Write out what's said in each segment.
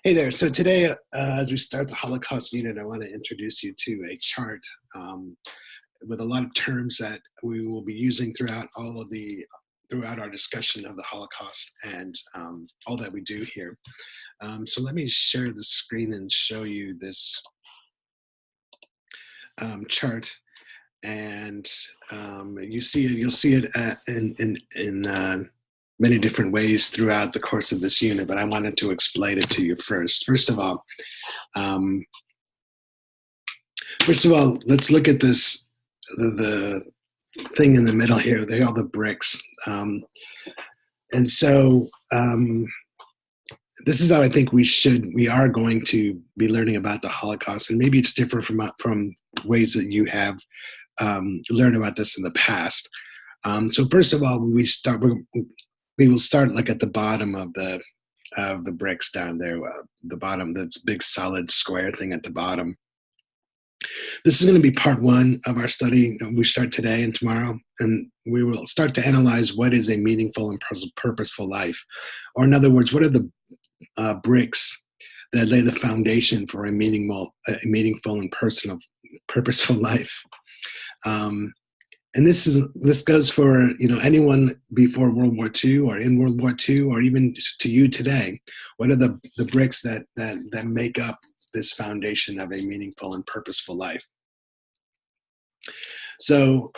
Hey there. So today, as we start the Holocaust unit, I want to introduce you to a chart um, with a lot of terms that we will be using throughout our discussion of the Holocaust and all that we do here. So let me share the screen and show you this chart, and you'll see it in many different ways throughout the course of this unit. But I wanted to explain it to you first. Um, First of all, let's look at the thing in the middle here. They all the bricks, and so this is how I think we are going to be learning about the Holocaust, and maybe it's different from ways that you have learned about this in the past. So first of all, we will start like at the bottom of the bricks down there, the bottom, the big solid square thing at the bottom. This is going to be part one of our study. We start today and tomorrow, and we will start to analyze what is a meaningful and purposeful life. Or in other words, what are the bricks that lay the foundation for a meaningful and purposeful life. And this goes for anyone before World War II or in World War II or even to you today. What are the bricks that make up this foundation of a meaningful and purposeful life? So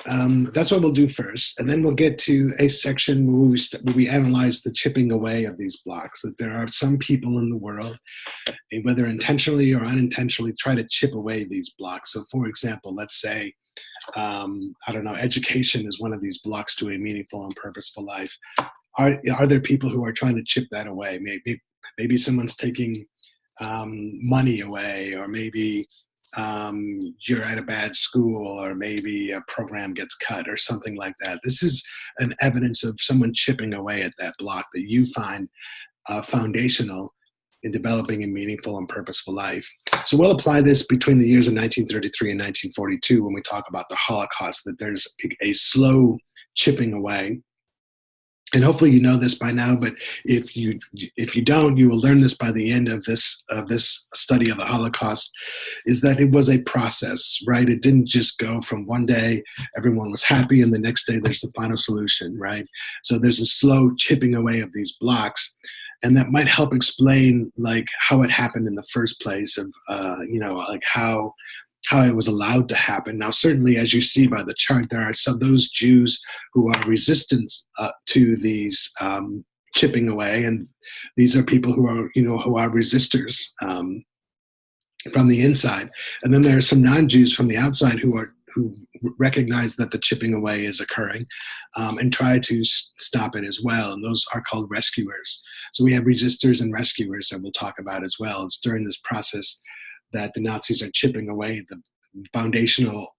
that's what we'll do first, and then we'll get to a section where we analyze the chipping away of these blocks. That there are some people in the world, whether intentionally or unintentionally, try to chip away these blocks. So, for example, let's say I don't know, education is one of these blocks to a meaningful and purposeful life. Are there people who are trying to chip that away? Maybe someone's taking money away, or maybe you're at a bad school, or maybe a program gets cut or something like that. This is an evidence of someone chipping away at that block that you find foundational in developing a meaningful and purposeful life. So we'll apply this between the years of 1933 and 1942 when we talk about the Holocaust, that there's a slow chipping away. And hopefully you know this by now, but if you don't, you will learn this by the end of this study of the Holocaust, is that it was a process, right? It didn't just go from one day, everyone was happy, and the next day there's the final solution, right? So there's a slow chipping away of these blocks. And that might help explain like how it happened in the first place, of like how it was allowed to happen. Now, certainly, as you see by the chart, there are those Jews who are resistant to these chipping away, and these are people who are resistors from the inside. And then there are some non-Jews from the outside who recognize that the chipping away is occurring and try to stop it as well. And those are called rescuers. So we have resistors and rescuers that we'll talk about as well. It's during this process that the Nazis are chipping away the foundational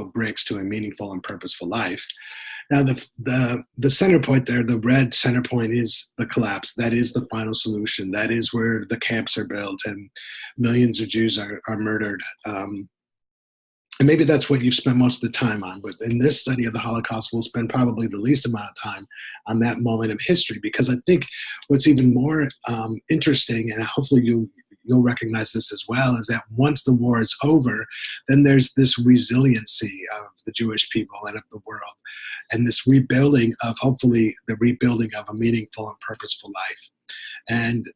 bricks to a meaningful and purposeful life. Now, the center point there, the red center point, is the collapse. That is the final solution. That is where the camps are built and millions of Jews are murdered. And maybe that's what you spend most of the time on. But in this study of the Holocaust, we'll spend probably the least amount of time on that moment of history, because I think what's even more interesting, and hopefully you'll recognize this as well, is that once the war is over, then there's this resiliency of the Jewish people and of the world, and this rebuilding of, hopefully, the rebuilding of a meaningful and purposeful life. And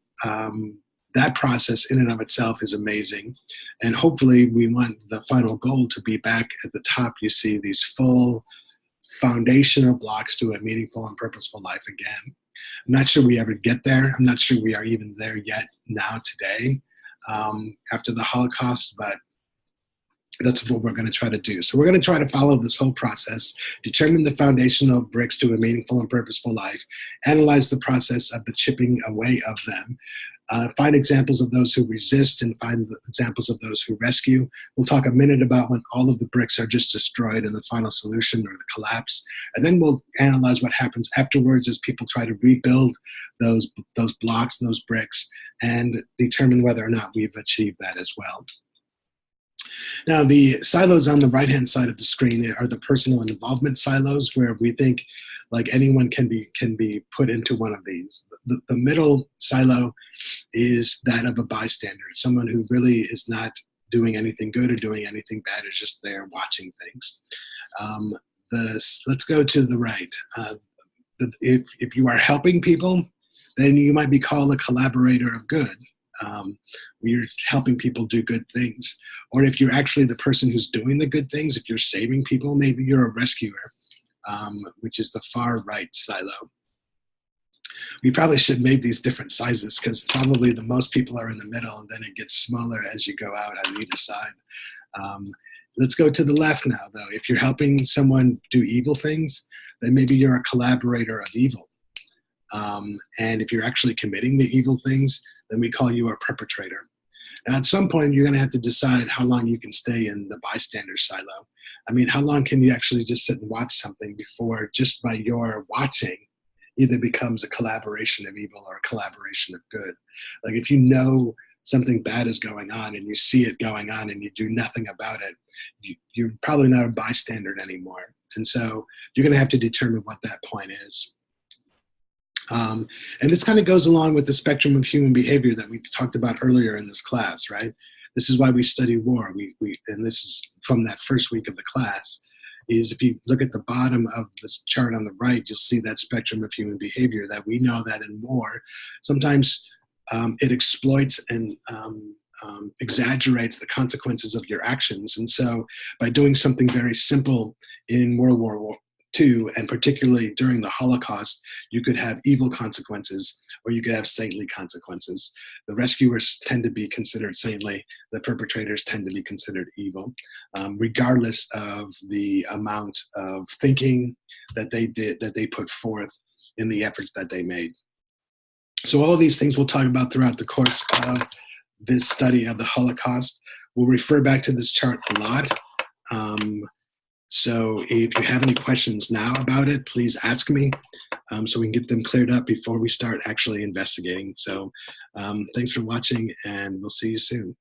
that process in and of itself is amazing. And hopefully we want the final goal to be back at the top. You see these full foundational blocks to a meaningful and purposeful life again. I'm not sure we ever get there. I'm not sure we are even there yet now today after the Holocaust, but that's what we're going to try to do. So we're going to try to follow this whole process, determine the foundational bricks to a meaningful and purposeful life, analyze the process of the chipping away of them, find examples of those who resist, and find examples of those who rescue. We'll talk a minute about when all of the bricks are just destroyed and the final solution, or the collapse. And then we'll analyze what happens afterwards as people try to rebuild those blocks, those bricks, and determine whether or not we've achieved that as well. Now, the silos on the right-hand side of the screen are the personal involvement silos, where we think, like anyone can be put into one of these. The middle silo is that of a bystander, someone who really is not doing anything good or doing anything bad, is just there watching things. Um, let's go to the right. If you are helping people, then you might be called a collaborator of good. You're helping people do good things. Or if you're actually the person who's doing the good things, if you're saving people, maybe you're a rescuer, which is the far right silo. We probably should make these different sizes because probably the most people are in the middle, and then it gets smaller as you go out on either side. Let's go to the left now, though. If you're helping someone do evil things, then maybe you're a collaborator of evil. And if you're actually committing the evil things, then we call you a perpetrator. And at some point, you're going to have to decide how long you can stay in the bystander silo. I mean, how long can you actually just sit and watch something before just by your watching either becomes a collaboration of evil or a collaboration of good? Like if you know something bad is going on and you see it going on and you do nothing about it, you're probably not a bystander anymore. And so you're going to have to determine what that point is. And this kind of goes along with the spectrum of human behavior that we talked about earlier in this class, right? This is why we study war. And this is from that first week of the class, is if you look at the bottom of this chart on the right, you'll see that spectrum of human behavior, that we know that in war, sometimes it exploits and exaggerates the consequences of your actions. And so by doing something very simple in World War II, and particularly during the Holocaust, you could have evil consequences or you could have saintly consequences. The rescuers tend to be considered saintly. The perpetrators tend to be considered evil, regardless of the amount of thinking that they put forth in the efforts that they made. So all of these things we'll talk about throughout the course of this study of the Holocaust. We'll refer back to this chart a lot. So if you have any questions now about it, please ask me so we can get them cleared up before we start actually investigating. So thanks for watching, and we'll see you soon.